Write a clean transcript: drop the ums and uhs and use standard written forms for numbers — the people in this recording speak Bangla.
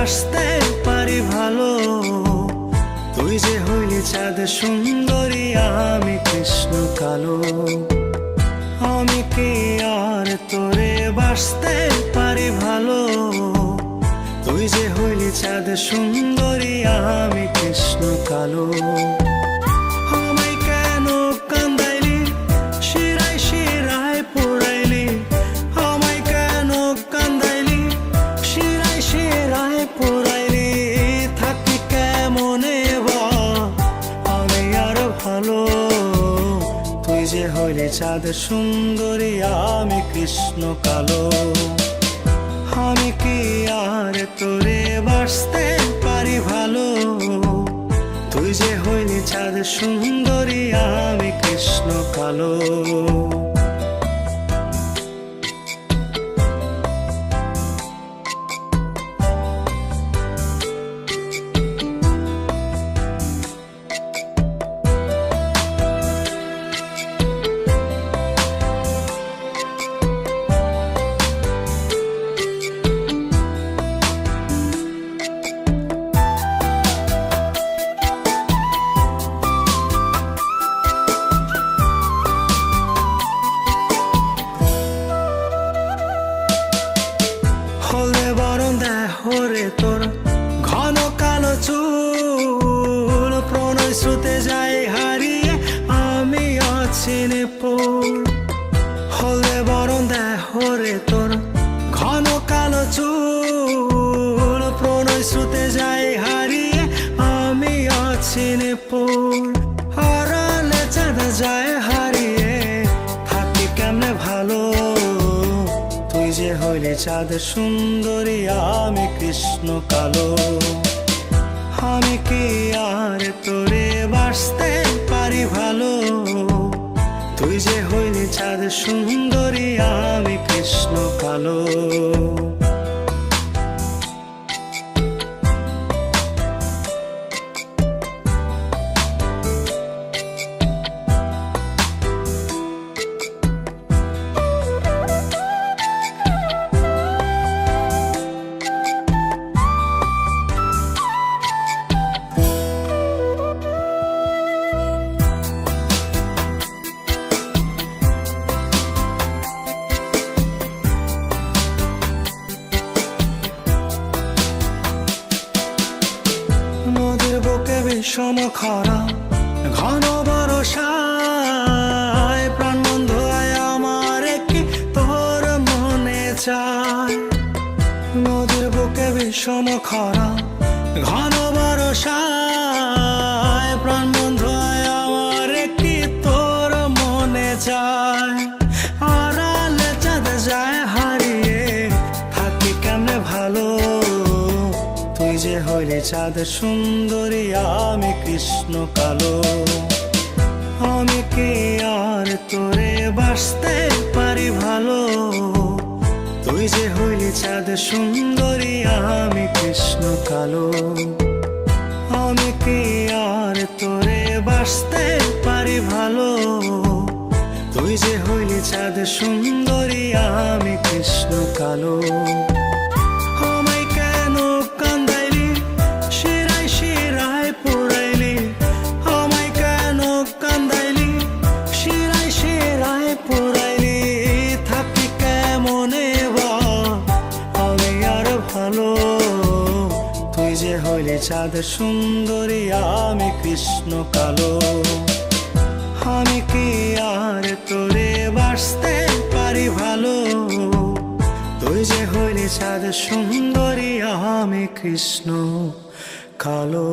বাসতে পারি ভালো। তুই যে হইলি চাঁদ সুন্দরী, আমি কৃষ্ণ কালো। আমি কি আর তোরে বাসতে পারি ভালো। তুই যে হইলি চাঁদ সুন্দরী, আমি কৃষ্ণ কালো। আমায় কেন কান্দাইলি, শিরায় শিরায় পোড়াইলি। আমায় কেন কান্দাইলি, শিরায় শিরায় পোড়াইলি। থাকি কেমনে বা আমি আর ভালো। তুই যে হইলি চাঁদ সুন্দরী, আমি কৃষ্ণ কালো। আমি কি আর তোরে বাসতে পারি ভালো। তুই যে হইলি চাঁদ সুন্দরী, আমি কৃষ্ণ কালো। হলে বরণ দেহরে তোর ঘন কালো চুল। প্রণয় স্রোতে যায় হারিয়ে, আমি অচিনে পুর। হলে বরণ দেহরে তোর ঘন কালো চুল। প্রণয় স্রোতে যায় হারিয়ে, আমি অচিনে পুর। আড়ালে চাঁদ যায় হারিয়ে, থাকি কেমনে ভালো। তুই যে হইলি চাঁদ সুন্দরী, আমি কৃষ্ণ কালো। আমি কি আর তোরে বাসতে পারি ভালো। তুই যে হইলি চাঁদ সুন্দরী, আমি কৃষ্ণ কালো। নদীর বুকে বিষম খরা, ঘন বরষায়। প্রাণ বন্ধু আয় আমার, কি তোর মনে চায়। নদীর বুকে বিষম খরা, ঘন বরষায়। প্রাণ বন্ধু আয় আমার, কি তোর মনে চায়। আড়ালে চাঁদ যায় হারিয়ে, থাকি কেমনে ভালো। তুই যে হইলি চাঁদ সুন্দরী, আমি কৃষ্ণ কালো। আমি কি আর তোরে বাসতে পারি ভালো। তুই যে হইলি চাঁদ সুন্দরী, আমি কৃষ্ণ কালো। আমি কি আর তোরে বাসতে পারি ভালো। তুই যে হইলি চাঁদ সুন্দরী, আমি কৃষ্ণ কালো। আমায় কেন কান্দাইলি, শিরায় শিরায় পোড়াইলি। আমায় কেন কান্দাইলি, শিরায় শিরায় পোড়াইলি। থাকি কেমনে বা আমি আর ভালো। তুই যে হইলি চাঁদ সুন্দরী, আমি কৃষ্ণ কালো। আমি কি আর তোরে বাসতে পারি ভালো। তুই যে হইলি চাঁদ সুন্দরী, আমি কৃষ্ণ কালো।